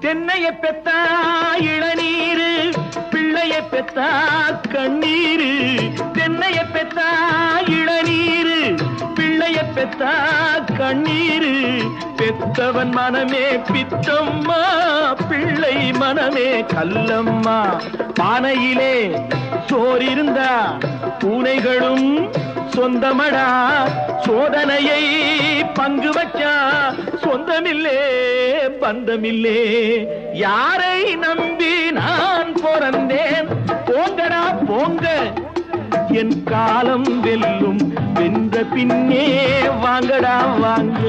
தென்னைய பெத்தா இளநீரு, பிள்ளைய பெத்தா கண்ணீரு. தென்னைய பெத்தா இளநீரு, பிள்ளைய பெத்தா கண்ணீரு. பெத்தவன் மனமே பித்தம்மா, பிள்ளை மனமே கல்லம்மா. பானையிலே சோறிருந்தா பூனைகளும் சொந்தமடா. சோதனையை பங்கு வச்சா சொந்தமில்லே பந்தமில்லே. யாரை நம்பி நான் பிறந்தேன்? போங்கடா போங்க, என் காலம் வெல்லும். வென்ற பின்னே வாங்கடா வாங்க.